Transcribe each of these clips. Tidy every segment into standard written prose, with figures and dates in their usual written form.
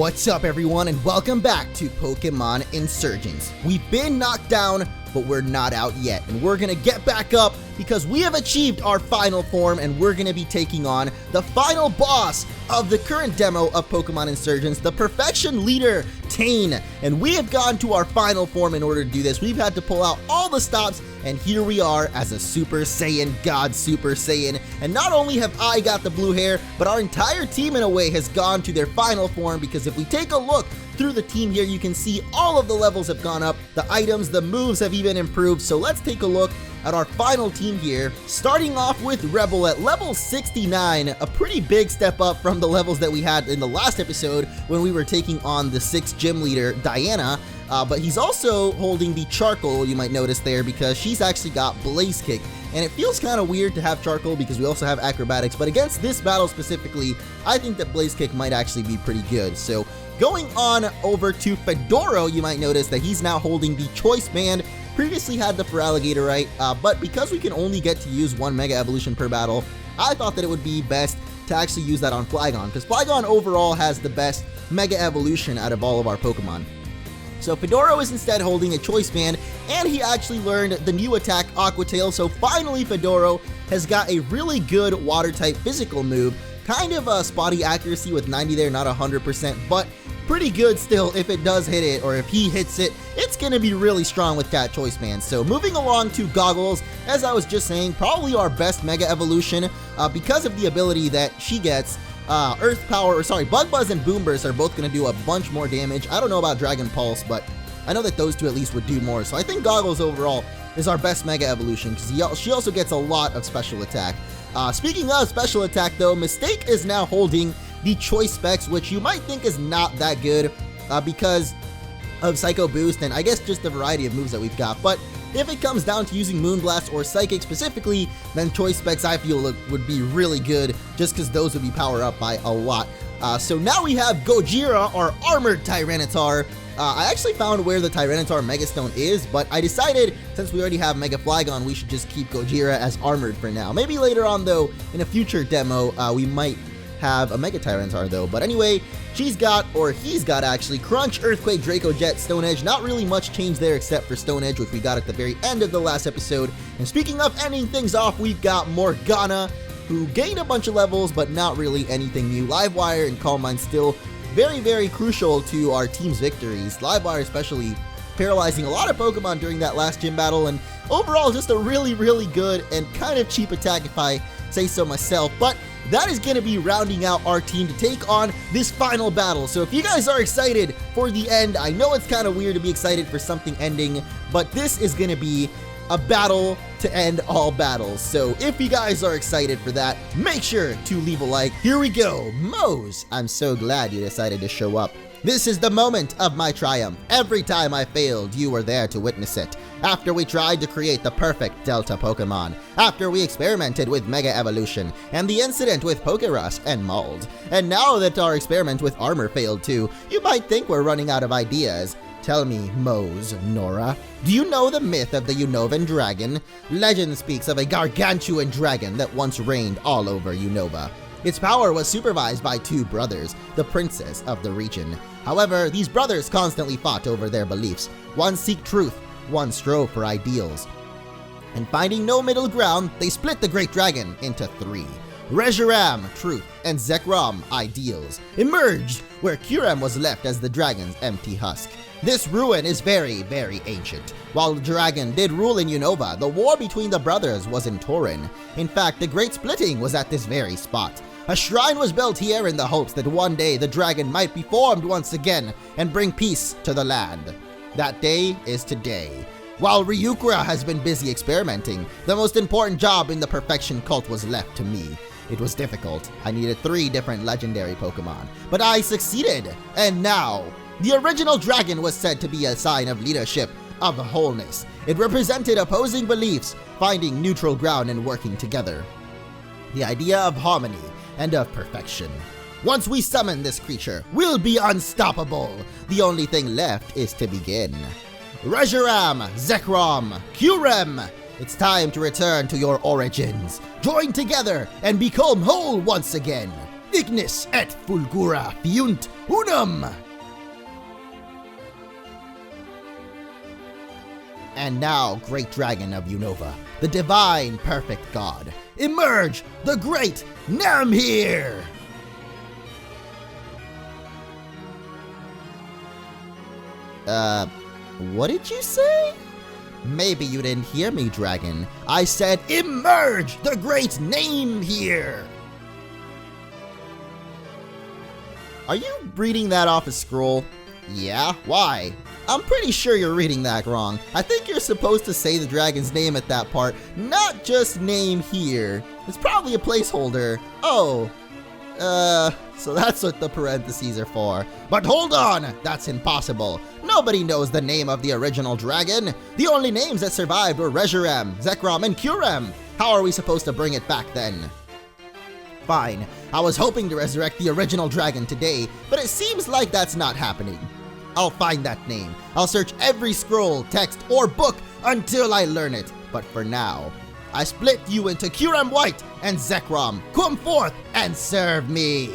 What's up everyone and welcome back to Pokémon Insurgence. We've been knocked down, but we're not out yet, and we're gonna get back up because we have achieved our final form and we're gonna be taking on the final boss of the current demo of Pokémon Insurgence, the Perfection Leader, Tane. And we have gone to our final form in order to do this. We've had to pull out all the stops, and here we are as a Super Saiyan, God Super Saiyan. And not only have I got the blue hair, but our entire team in a way has gone to their final form, because if we take a look through the team here, you can see all of the levels have gone up, the items, the moves have even improved. So let's take a look at our final team here, starting off with Rebel at level 69, a pretty big step up from the levels that we had in the last episode when we were taking on the 6th gym leader, Diana. But he's also holding the Charcoal, you might notice there, because she's actually got Blaze Kick. And it feels kind of weird to have Charcoal because we also have Acrobatics, but against this battle specifically, I think that Blaze Kick might actually be pretty good. So going on over to Fedoro, you might notice that he's now holding the Choice Band. Previously had the Feraligatr, right? But because we can only get to use one Mega Evolution per battle, I thought that it would be best to actually use that on Flygon, because Flygon overall has the best Mega Evolution out of all of our Pokemon. So Fedoro is instead holding a Choice Band, and he actually learned the new attack, Aqua Tail. So finally Fedoro has got a really good Water-type physical move. Kind of a spotty accuracy with 90 there, not 100%, but pretty good still if it does hit it, or if he hits it, it's going to be really strong with that Choice Band. So moving along to Goggles, as I was just saying, probably our best Mega Evolution because of the ability that she gets. Bug Buzz and Boom Burst are both going to do a bunch more damage. I don't know about Dragon Pulse, but I know that those two at least would do more. So I think Goggles overall is our best Mega Evolution because she also gets a lot of special attack. Speaking of special attack though, Mistake is now holding the Choice Specs, which you might think is not that good because of Psycho Boost and I guess just the variety of moves that we've got. But if it comes down to using Moonblast or Psychic specifically, then Choice Specs I feel would be really good just because those would be powered up by a lot. So now we have Gojira, our Armored Tyranitar. I actually found where the Tyranitar Megastone is, but I decided since we already have Mega Flygon, we should just keep Gojira as Armored for now. Maybe later on though, in a future demo, we might have a Mega Tyranitar though. But anyway, he's got actually Crunch, Earthquake, Draco Jet, Stone Edge. Not really much change there except for Stone Edge, which we got at the very end of the last episode. And speaking of ending things off, we've got Morgana, who gained a bunch of levels, but not really anything new. Livewire and Calm Mind still very, very crucial to our team's victories. Livewire especially paralyzing a lot of Pokemon during that last gym battle, and overall just a really, really good and kind of cheap attack if I say so myself. But that is going to be rounding out our team to take on this final battle. So if you guys are excited for the end, I know it's kind of weird to be excited for something ending, but this is going to be a battle to end all battles. So if you guys are excited for that, make sure to leave a like. Here we go. Mose, I'm so glad you decided to show up. This is the moment of my triumph. Every time I failed, you were there to witness it. After we tried to create the perfect Delta Pokemon, after we experimented with Mega Evolution, and the incident with Pokerus and Mold, and now that our experiment with Armor failed too, you might think we're running out of ideas. Tell me, Mose, Nora, do you know the myth of the Unovan dragon? Legend speaks of a gargantuan dragon that once reigned all over Unova. Its power was supervised by two brothers, the princes of the region. However, these brothers constantly fought over their beliefs. One seeked truth, one strove for ideals. And finding no middle ground, they split the great dragon into three. Reshiram, truth, and Zekrom, ideals, emerged where Kyurem was left as the dragon's empty husk. This ruin is very, very ancient. While the dragon did rule in Unova, the war between the brothers was in Tauren. In fact, the great splitting was at this very spot. A shrine was built here in the hopes that one day the dragon might be formed once again and bring peace to the land. That day is today. While Ryukura has been busy experimenting, the most important job in the Perfection cult was left to me. It was difficult. I needed 3 different legendary Pokemon, but I succeeded. And now, the original dragon was said to be a sign of leadership, of wholeness. It represented opposing beliefs, finding neutral ground and working together. The idea of harmony and of perfection. Once we summon this creature, we'll be unstoppable. The only thing left is to begin. Reshiram, Zekrom, Kyurem, it's time to return to your origins. Join together and become whole once again. Ignis et fulgura fiunt unum. And now, great dragon of Unova, the divine perfect god, emerge the great Namhir! What did you say? Maybe you didn't hear me, dragon. I said emerge the great Namhir! Are you reading that off a scroll? Yeah, why? I'm pretty sure you're reading that wrong. I think you're supposed to say the dragon's name at that part, not just name here. It's probably a placeholder. Oh, so that's what the parentheses are for. But hold on, that's impossible. Nobody knows the name of the original dragon. The only names that survived were Reshiram, Zekrom, and Kurem. How are we supposed to bring it back then? Fine, I was hoping to resurrect the original dragon today, but it seems like that's not happening. I'll find that name. I'll search every scroll, text, or book until I learn it. But for now, I split you into Kurem White and Zekrom. Come forth and serve me.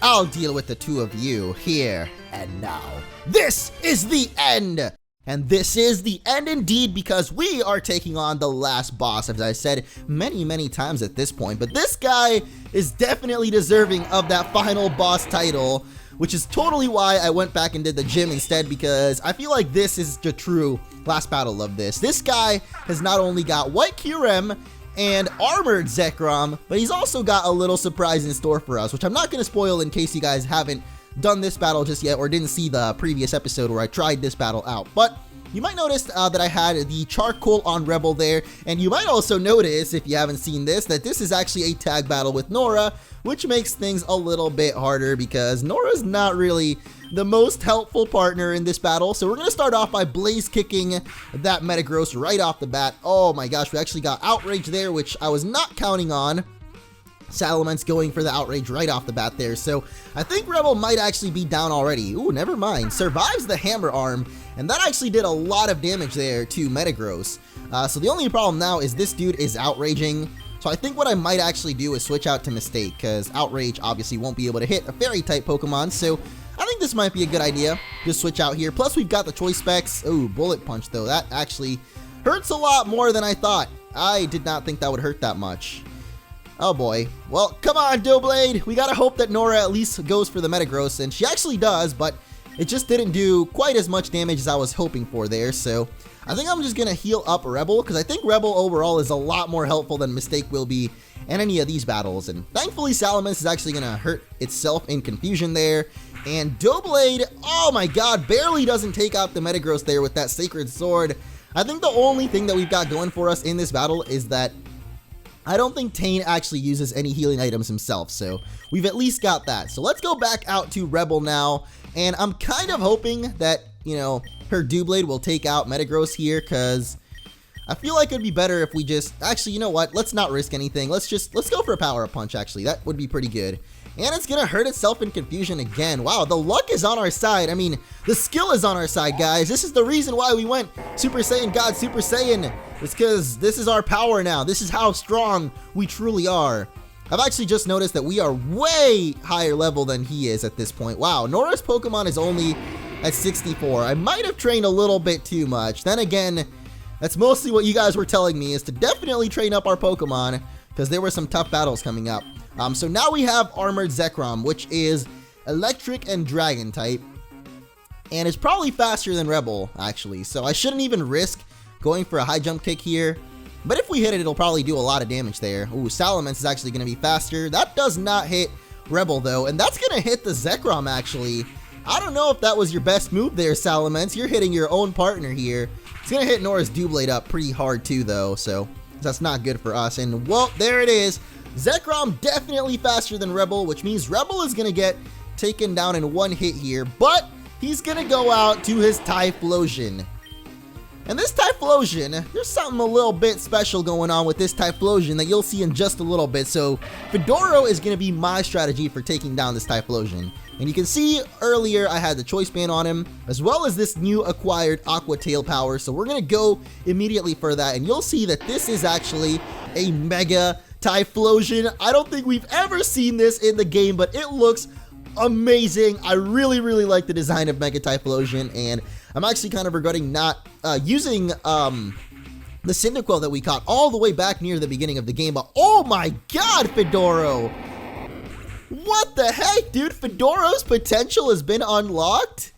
I'll deal with the two of you here and now. This is the end! And this is the end indeed, because we are taking on the last boss, as I said many times at this point. But this guy is definitely deserving of that final boss title, which is totally why I went back and did the gym instead, because I feel like this is the true last battle of this. This guy has not only got White Kurem and Armored Zekrom, but he's also got a little surprise in store for us, which I'm not going to spoil in case you guys haven't done this battle just yet or didn't see the previous episode where I tried this battle out. But you might notice that I had the charcoal on Rebel there, and you might also notice, if you haven't seen this, that this is actually a tag battle with Nora, which makes things a little bit harder because Nora's not really the most helpful partner in this battle. So we're going to start off by blaze kicking that Metagross right off the bat. Oh my gosh, we actually got Outrage there, which I was not counting on. Salamence going for the Outrage right off the bat there, so I think Rebel might actually be down already. Ooh, never mind. Survives the Hammer Arm, and that actually did a lot of damage there to Metagross. So the only problem now is this dude is outraging, so I think what I might actually do is switch out to Mistake, because Outrage obviously won't be able to hit a Fairy-type Pokemon, so I think this might be a good idea. Just switch out here. Plus, we've got the Choice Specs. Ooh, Bullet Punch, though. That actually hurts a lot more than I thought. I did not think that would hurt that much. Oh boy. Well, come on, Doublade. We gotta hope that Nora at least goes for the Metagross, and she actually does, but it just didn't do quite as much damage as I was hoping for there, so I think I'm just gonna heal up Rebel, because I think Rebel overall is a lot more helpful than Mistake will be in any of these battles, and thankfully Salamence is actually gonna hurt itself in confusion there, and Doublade, oh my god, barely doesn't take out the Metagross there with that Sacred Sword. I think the only thing that we've got going for us in this battle is that I don't think Tane actually uses any healing items himself, so we've at least got that. So let's go back out to Rebel now, and I'm kind of hoping that, you know, her Doublade will take out Metagross here, because I feel like it'd be better if we just, actually, you know what, let's not risk anything. Let's go for a Power-Up Punch, actually. That would be pretty good. And it's gonna hurt itself in confusion again. Wow, the luck is on our side. I mean, the skill is on our side, guys. This is the reason why we went Super Saiyan God, Super Saiyan. It's because this is our power now. This is how strong we truly are. I've actually just noticed that we are way higher level than he is at this point. Wow, Nora's Pokemon is only at 64. I might have trained a little bit too much. Then again, that's mostly what you guys were telling me, is to definitely train up our Pokemon, because there were some tough battles coming up. So now we have Armored Zekrom, which is Electric and Dragon type, and it's probably faster than Rebel, actually, so I shouldn't even risk going for a high jump kick here, but if we hit it, it'll probably do a lot of damage there. Ooh, Salamence is actually going to be faster. That does not hit Rebel, though, and that's going to hit the Zekrom, actually. I don't know if that was your best move there, Salamence. You're hitting your own partner here. It's going to hit Nora's Doublade up pretty hard, too, though, so that's not good for us, and, well, there it is. Zekrom definitely faster than Rebel, which means Rebel is going to get taken down in one hit here, but he's going to go out to his Typhlosion. And this Typhlosion, there's something a little bit special going on with this Typhlosion that you'll see in just a little bit. So Fedoro is going to be my strategy for taking down this Typhlosion. And you can see earlier I had the Choice Band on him, as well as this new acquired Aqua Tail power. So we're going to go immediately for that, and you'll see that this is actually a Mega Typhlosion. I don't think we've ever seen this in the game, but it looks amazing. I really, really like the design of Mega Typhlosion, and I'm actually kind of regretting not using the Cyndaquil that we caught all the way back near the beginning of the game. But oh my god, Fedoro! What the heck, dude? Fedoro's potential has been unlocked?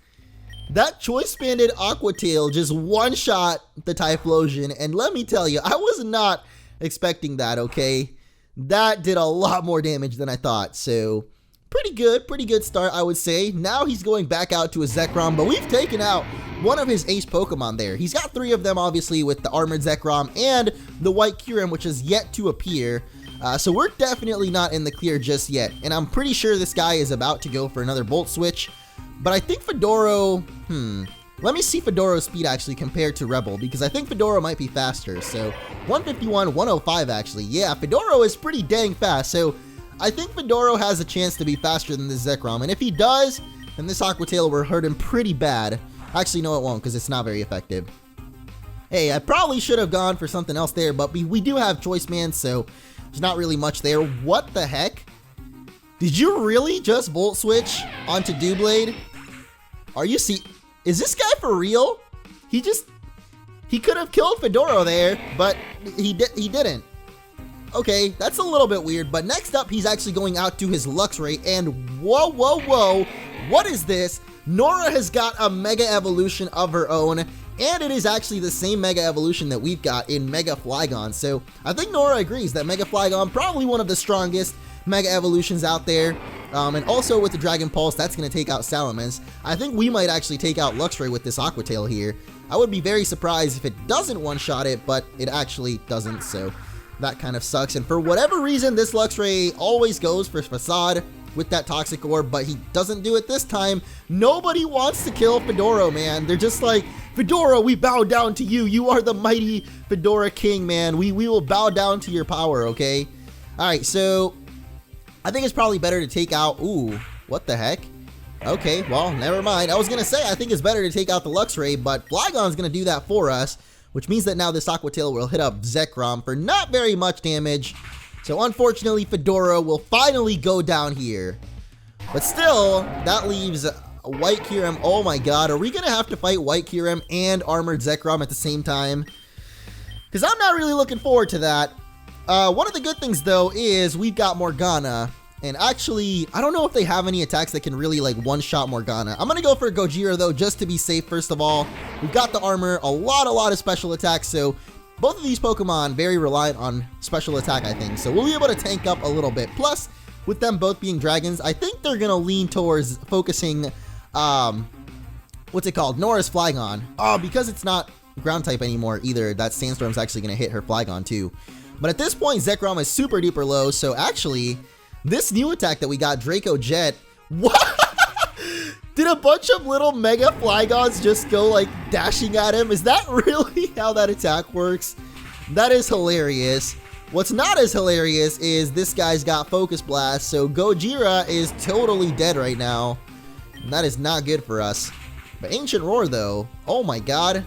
That Choice Banded Aqua Tail just one-shot the Typhlosion, and let me tell you, I was not expecting that, okay? That did a lot more damage than I thought, so pretty good start, I would say. Now he's going back out to a Zekrom, but we've taken out one of his ace Pokemon there. He's got 3 of them, obviously, with the Armored Zekrom and the White Kyurem, which is yet to appear. So we're definitely not in the clear just yet, and I'm pretty sure this guy is about to go for another Volt Switch. But I think Fedoro, let me see Fedoro's speed actually compared to Rebel, because I think Fedoro might be faster. So 151, 105 actually. Yeah, Fedoro is pretty dang fast, so I think Fedoro has a chance to be faster than this Zekrom, and if he does, then this Aqua Tail will hurt him pretty bad. Actually, no, it won't, because it's not very effective. Hey, I probably should have gone for something else there, but we do have Choice Man, so there's not really much there. What the heck? Did you really just Volt Switch onto Doublade? Are you is this guy for real? He could have killed Fedoro there, but he didn't. Okay, that's a little bit weird, but next up, he's actually going out to his Luxray, and whoa, what is this? Nora has got a Mega Evolution of her own, and it is actually the same Mega Evolution that we've got in Mega Flygon, so I think Nora agrees that Mega Flygon, probably one of the strongest Mega Evolutions out there, and also with the Dragon Pulse, that's going to take out Salamence. I think we might actually take out Luxray with this Aqua Tail here. I would be very surprised if it doesn't one-shot it, but it actually doesn't, so that kind of sucks. And for whatever reason, this Luxray always goes for Facade with that Toxic Orb, but he doesn't do it this time. Nobody wants to kill Fedoro, man. They're just like, Fedora, we bow down to you. You are the mighty Fedora King, man. We will bow down to your power, okay? All right, so I think it's probably better to take out, ooh, what the heck? Okay, well, never mind. I was going to say, I think it's better to take out the Luxray, but Flygon's going to do that for us, which means that now this Aqua Tail will hit up Zekrom for not very much damage. So unfortunately, Fedora will finally go down here. But still, that leaves a White Kyurem. Oh my god, are we going to have to fight White Kyurem and Armored Zekrom at the same time? Because I'm not really looking forward to that. One of the good things, though, is we've got Morgana. And actually, I don't know if they have any attacks that can really, like, one-shot Morgana. I'm going to go for Gojira, though, just to be safe, first of all. We've got the armor, a lot of special attacks, so both of these Pokemon very reliant on special attack, I think. So we'll be able to tank up a little bit. Plus, with them both being dragons, I think they're going to lean towards focusing, what's it called? Nora's Flygon. Oh, because it's not ground type anymore either, that Sandstorm's actually going to hit her Flygon, too. But at this point, Zekrom is super duper low, so actually, this new attack that we got, Draco Jet, what? Did a bunch of little Mega Flygons just go, like, dashing at him? Is that really how that attack works? That is hilarious. What's not as hilarious is this guy's got Focus Blast, so Gojira is totally dead right now. And that is not good for us. But Ancient Roar, though, oh my god.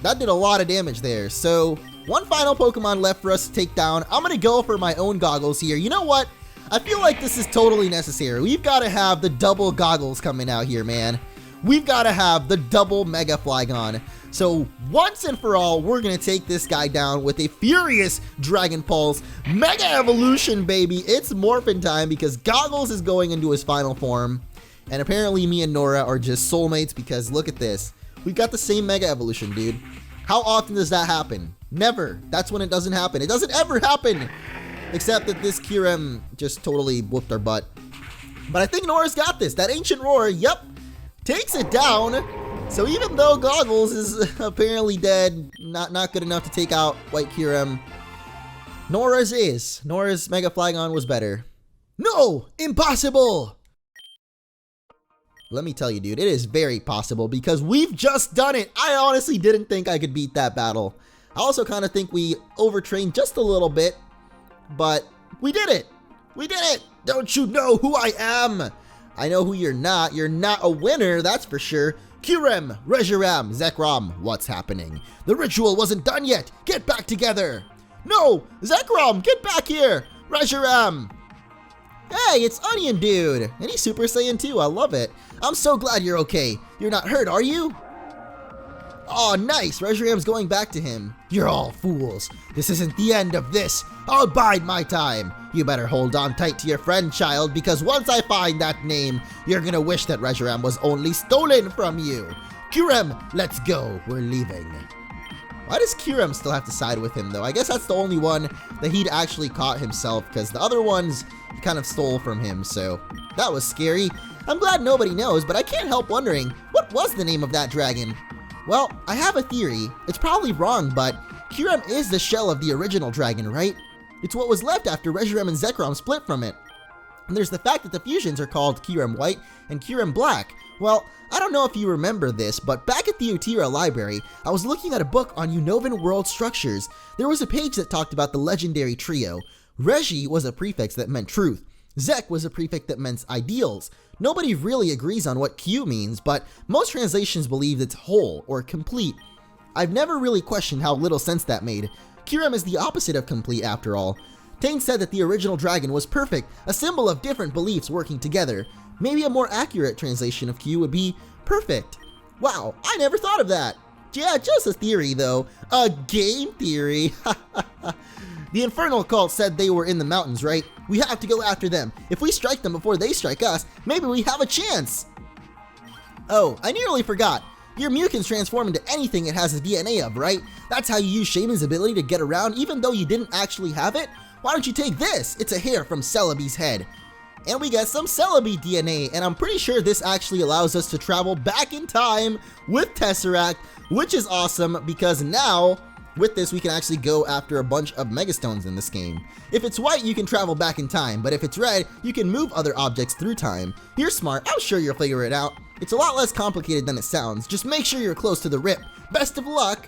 That did a lot of damage there, so one final Pokemon left for us to take down. I'm going to go for my own goggles here. You know what? I feel like this is totally necessary. We've got to have the double goggles coming out here, man. We've got to have the double Mega Flygon. So once and for all, we're going to take this guy down with a furious Dragon Pulse. Mega Evolution, baby. It's morphin' time because Goggles is going into his final form. And apparently me and Nora are just soulmates because look at this. We've got the same Mega Evolution, dude. How often does that happen? Never. That's when it doesn't happen. It doesn't ever happen. Except that this Kyurem just totally whooped our butt. But I think Nora's got this. That Ancient Roar, yep, takes it down. So even though Goggles is apparently dead, not good enough to take out White Kyurem, Nora's is. Nora's Mega Flygon was better. No! Impossible! Let me tell you, dude, it is very possible because we've just done it. I honestly didn't think I could beat that battle. I also kind of think we overtrained just a little bit, but we did it. We did it. Don't you know who I am? I know who you're not. You're not a winner, that's for sure. Kyurem, Reshiram, Zekrom, what's happening? The ritual wasn't done yet. Get back together. No! Zekrom, get back here! Reshiram! Hey, it's Onion Dude! And he's Super Saiyan 2, I love it. I'm so glad you're okay. You're not hurt, are you? Oh, nice! Reshiram's going back to him. You're all fools. This isn't the end of this. I'll bide my time. You better hold on tight to your friend, child, because once I find that name, you're gonna wish that Reshiram was only stolen from you. Kyurem, let's go. We're leaving. Why does Kyurem still have to side with him, though? I guess that's the only one that he'd actually caught himself, because the other ones he kind of stole from him, so that was scary. I'm glad nobody knows, but I can't help wondering, what was the name of that dragon? Well, I have a theory. It's probably wrong, but Kyurem is the shell of the original dragon, right? It's what was left after Reshiram and Zekrom split from it. And there's the fact that the fusions are called Kyurem White and Kyurem Black. Well, I don't know if you remember this, but back at the Utira library, I was looking at a book on Unovan world structures. There was a page that talked about the legendary trio. Reji was a prefix that meant truth. Zek was a prefix that meant ideals. Nobody really agrees on what Q means, but most translations believe it's whole or complete. I've never really questioned how little sense that made. Kyurem is the opposite of complete after all. Tane said that the original dragon was perfect, a symbol of different beliefs working together. Maybe a more accurate translation of Q would be perfect. Wow, I never thought of that. Yeah, just a theory though. A game theory. The Infernal Cult said they were in the mountains, right? We have to go after them. If we strike them before they strike us, maybe we have a chance. Oh, I nearly forgot. Your Mew can transform into anything it has the DNA of, right? That's how you use Shaman's ability to get around even though you didn't actually have it? Why don't you take this? It's a hair from Celebi's head. And we get some Celebi DNA, and I'm pretty sure this actually allows us to travel back in time with Tesseract, which is awesome because now, with this, we can actually go after a bunch of Megastones in this game. If it's white, you can travel back in time, but if it's red, you can move other objects through time. You're smart, I'm sure you'll figure it out. It's a lot less complicated than it sounds, just make sure you're close to the rip. Best of luck!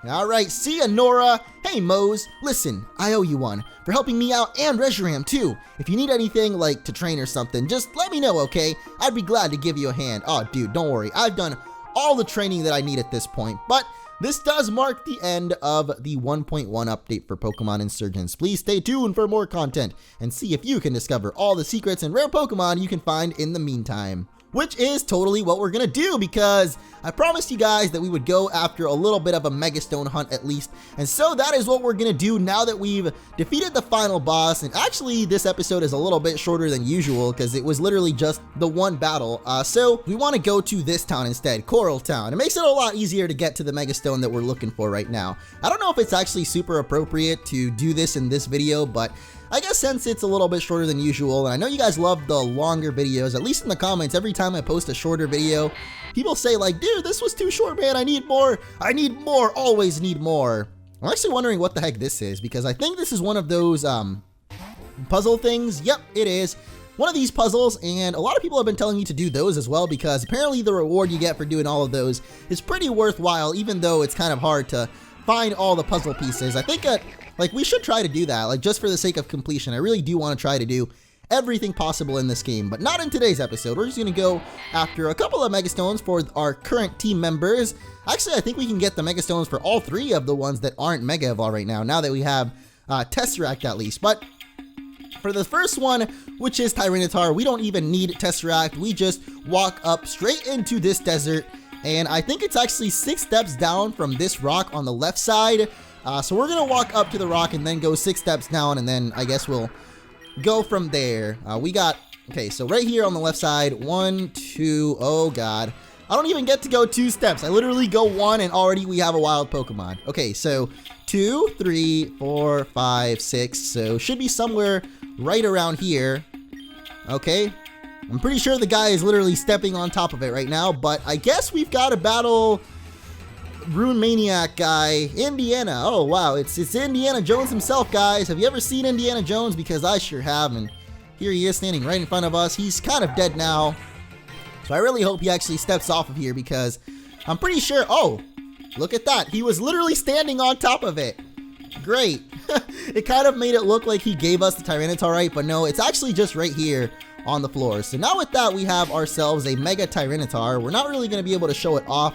Alright, see ya, Nora! Hey, Mose, listen, I owe you one, for helping me out and Reshiram too. If you need anything, like to train or something, just let me know, okay? I'd be glad to give you a hand. Oh, dude, don't worry, I've done all the training that I need at this point, but this does mark the end of the 1.1 update for Pokemon Insurgence. Please stay tuned for more content and see if you can discover all the secrets and rare Pokemon you can find in the meantime. Which is totally what we're gonna do because I promised you guys that we would go after a little bit of a Megastone hunt at least. And so that is what we're gonna do now that we've defeated the final boss. And actually this episode is a little bit shorter than usual because it was literally just the one battle. So we wanna go to this town instead, Coral Town. It makes it a lot easier to get to the Megastone that we're looking for right now. I don't know if it's actually super appropriate to do this in this video, but I guess since it's a little bit shorter than usual, and I know you guys love the longer videos, at least in the comments, every time I post a shorter video, people say like, dude, this was too short, man, I need more, always need more. I'm actually wondering what the heck this is, because I think this is one of those, puzzle things. Yep, it is. One of these puzzles, and a lot of people have been telling me to do those as well, because apparently the reward you get for doing all of those is pretty worthwhile, even though it's kind of hard to find all the puzzle pieces. I think like we should try to do that, like just for the sake of completion. I really do want to try to do everything possible in this game, but not in today's episode. We're just going to go after a couple of Megastones for our current team members. Actually, I think we can get the Megastones for all three of the ones that aren't Mega Evolved right now that we have Tesseract at least. But for the first one, which is Tyranitar, we don't even need Tesseract. We just walk up straight into this desert, and I think it's actually 6 steps down from this rock on the left side. So we're going to walk up to the rock and then go 6 steps down, and then I guess we'll go from there. We got, okay, so right here on the left side, 1, 2, oh god. I don't even get to go 2 steps. I literally go 1 and already we have a wild Pokemon. Okay, so 2, 3, 4, 5, 6. So should be somewhere right around here. Okay. I'm pretty sure the guy is literally stepping on top of it right now, but I guess we've got to battle Rune Maniac guy, Indiana. Oh wow, it's Indiana Jones himself, guys. Have you ever seen Indiana Jones? Because I sure have, and here he is standing right in front of us. He's kind of dead now, so I really hope he actually steps off of here because I'm pretty sure, oh, look at that. He was literally standing on top of it. Great. It kind of made it look like he gave us the Tyranitar, right? But no, it's actually just right here on the floor. So now with that, we have ourselves a Mega Tyranitar. We're not really going to be able to show it off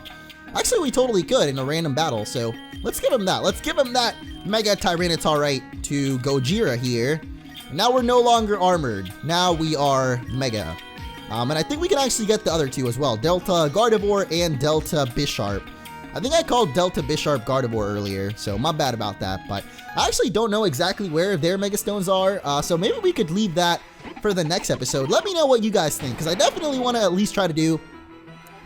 Actually, we totally could in a random battle, so let's give him that. Let's give him that Mega Tyranitar to Gojira here. Now we're no longer armored. Now we are Mega. And I think we can actually get the other two as well. Delta Gardevoir and Delta Bisharp. I think I called Delta Bisharp Gardevoir earlier, so my bad about that. But I actually don't know exactly where their Mega Stones are, so maybe we could leave that for the next episode. Let me know what you guys think, because I definitely want to at least try to do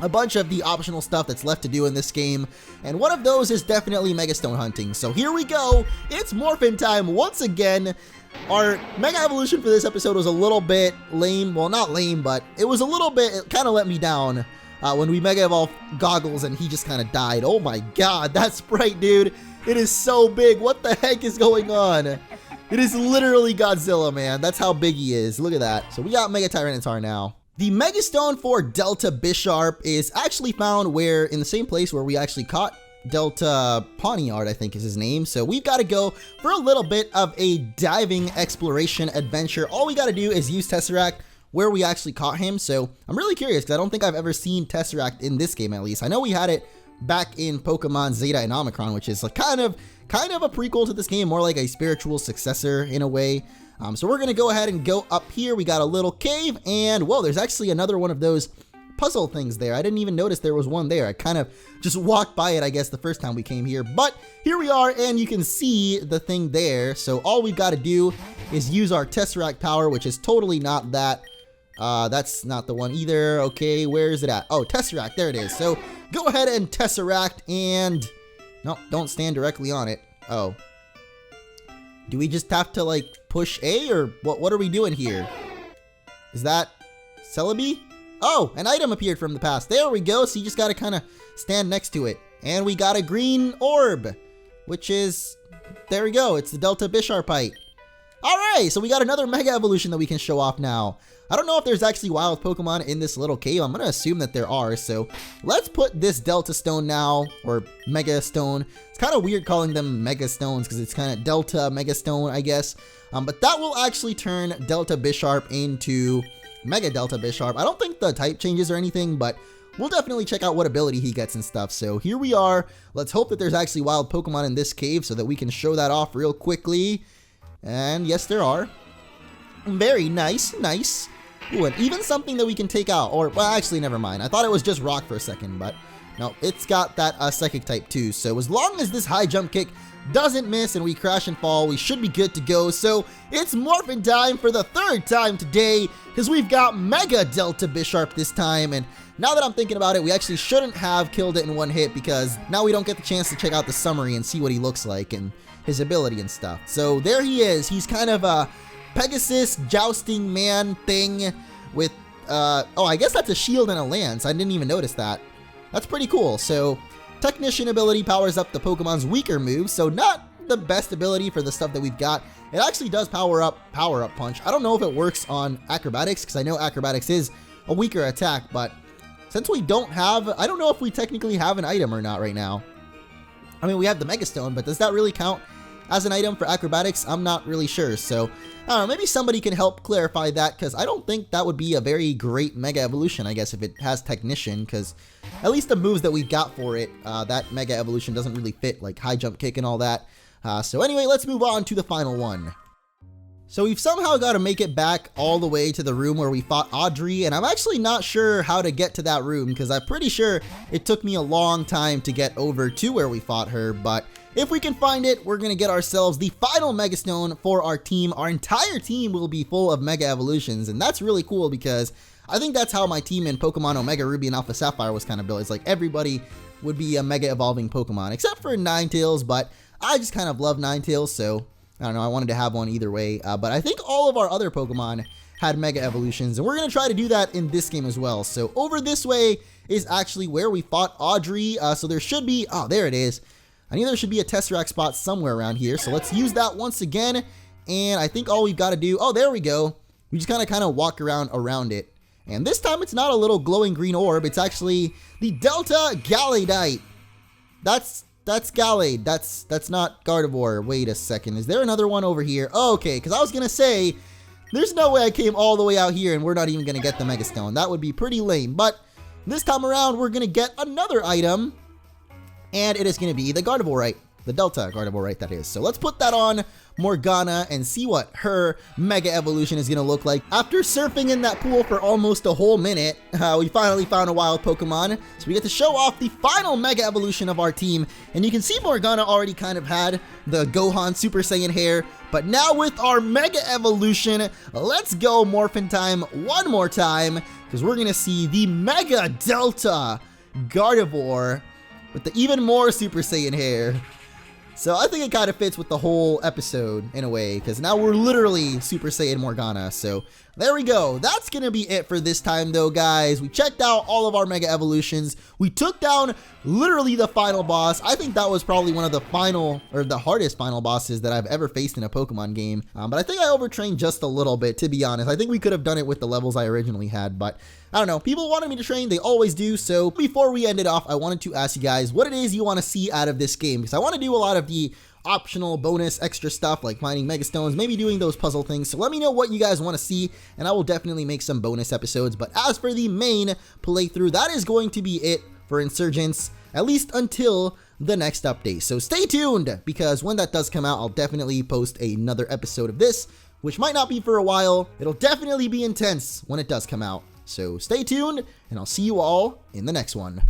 a bunch of the optional stuff that's left to do in this game, and one of those is definitely Mega Stone hunting. So here we go, it's Morphin time once again. Our Mega Evolution for this episode was a little bit lame. Well, not lame, but it was a little bit, it kind of let me down when we Mega Evolved Goggles and he just kind of died. Oh my god, that sprite, dude, it is so big. What the heck is going on? It is literally Godzilla, man. That's how big he is. Look at that. So we got Mega Tyranitar now. The Mega Stone for Delta Bisharp is actually found in the same place where we actually caught Delta Pawniard, I think is his name. So we've got to go for a little bit of a diving exploration adventure. All we got to do is use Tesseract where we actually caught him. So I'm really curious because I don't think I've ever seen Tesseract in this game, at least. I know we had it back in Pokemon Zeta and Omicron, which is like kind of a prequel to this game, more like a spiritual successor in a way. So we're going to go ahead and go up here. We got a little cave, and whoa, there's actually another one of those puzzle things there. I didn't even notice there was one there. I kind of just walked by it, I guess, the first time we came here. But here we are, and you can see the thing there. So all we've got to do is use our Tesseract power, which is totally not that. That's not the one either. Okay, where is it at? Oh, Tesseract, there it is. So go ahead and Tesseract, and no, don't stand directly on it. Oh. Do we just have to, like, push A, or what are we doing here? Is that Celebi? Oh, an item appeared from the past. There we go. So you just got to kind of stand next to it. And we got a green orb, which is, there we go. It's the Delta Bisharpite. All right, so we got another Mega Evolution that we can show off now. I don't know if there's actually wild Pokemon in this little cave. I'm going to assume that there are. So let's put this Delta Stone now, or Mega Stone. It's kind of weird calling them Mega Stones because it's kind of Delta Mega Stone, I guess. But that will actually turn Delta Bisharp into Mega Delta Bisharp. I don't think the type changes or anything, but we'll definitely check out what ability he gets and stuff. So here we are. Let's hope that there's actually wild Pokemon in this cave so that we can show that off real quickly. And yes, there are. Very nice, nice. Ooh, and even something that we can take out, or, well, actually, never mind. I thought it was just rock for a second, but no, it's got that psychic type too. So as long as this high jump kick doesn't miss and we crash and fall, we should be good to go. So it's Morphin time for the third time today, because we've got Mega Delta Bisharp this time. And now that I'm thinking about it, we actually shouldn't have killed it in one hit, because now we don't get the chance to check out the summary and see what he looks like and his ability and stuff. So there he is. He's kind of a Pegasus jousting man thing with, oh, I guess that's a shield and a lance. I didn't even notice that. That's pretty cool. So Technician ability powers up the Pokemon's weaker moves, so not the best ability for the stuff that we've got. It actually does power up Punch. I don't know if it works on Acrobatics, because I know Acrobatics is a weaker attack, but since we don't have, I don't know if we technically have an item or not right now. I mean, we have the Mega Stone, but does that really count as an item for Acrobatics? I'm not really sure. So, I don't know, maybe somebody can help clarify that, because I don't think that would be a very great Mega Evolution, I guess, if it has Technician, because at least the moves that we've got for it, that Mega Evolution doesn't really fit, like High Jump Kick and all that. So anyway, let's move on to the final one. So we've somehow got to make it back all the way to the room where we fought Audrey, and I'm actually not sure how to get to that room, because I'm pretty sure it took me a long time to get over to where we fought her, but if we can find it, we're going to get ourselves the final Mega Stone for our team. Our entire team will be full of Mega Evolutions, and that's really cool, because I think that's how my team in Pokemon Omega Ruby and Alpha Sapphire was kind of built. It's like everybody would be a Mega Evolving Pokemon, except for Ninetales, but I just kind of love Ninetales, so I don't know, I wanted to have one either way. But I think all of our other Pokemon had Mega Evolutions, and we're going to try to do that in this game as well. So over this way is actually where we fought Audrey, so there should be, oh, there it is. I knew there should be a Tesseract spot somewhere around here, so let's use that once again. And I think all we've got to do, oh, there we go. We just kind of walk around it. And this time it's not a little glowing green orb, it's actually the Delta Galladite. That's Gallade, that's not Gardevoir. Wait a second, is there another one over here? Oh, okay, because I was going to say, there's no way I came all the way out here and we're not even going to get the Mega Stone. That would be pretty lame, but this time around we're going to get another item. and it is going to be the Gardevoir, the Delta Gardevoir, that is. So let's put that on Morgana and see what her Mega Evolution is going to look like. After surfing in that pool for almost a whole minute, we finally found a wild Pokemon. So we get to show off the final Mega Evolution of our team. And you can see Morgana already kind of had the Gohan Super Saiyan hair. But now with our Mega Evolution, let's go Morphin time one more time, because we're going to see the Mega Delta Gardevoir with the even more Super Saiyan hair. So I think it kind of fits with the whole episode in a way, because now we're literally Super Saiyan Morgana. So there we go. That's going to be it for this time though, guys. We checked out all of our Mega Evolutions. We took down literally the final boss. I think that was probably one of the final, or the hardest final bosses that I've ever faced in a Pokemon game. But I think I overtrained just a little bit, to be honest. I think we could have done it with the levels I originally had, but I don't know. People wanted me to train. They always do. So before we end it off, I wanted to ask you guys what it is you want to see out of this game, because I want to do a lot of the optional bonus extra stuff like finding Mega Stones, maybe doing those puzzle things. So let me know what you guys want to see, and I will definitely make some bonus episodes. But as for the main playthrough, that is going to be it for Insurgence, at least until the next update. So stay tuned, because when that does come out, I'll definitely post another episode of this, which might not be for a while. It'll definitely be intense when it does come out. So stay tuned, and I'll see you all in the next one.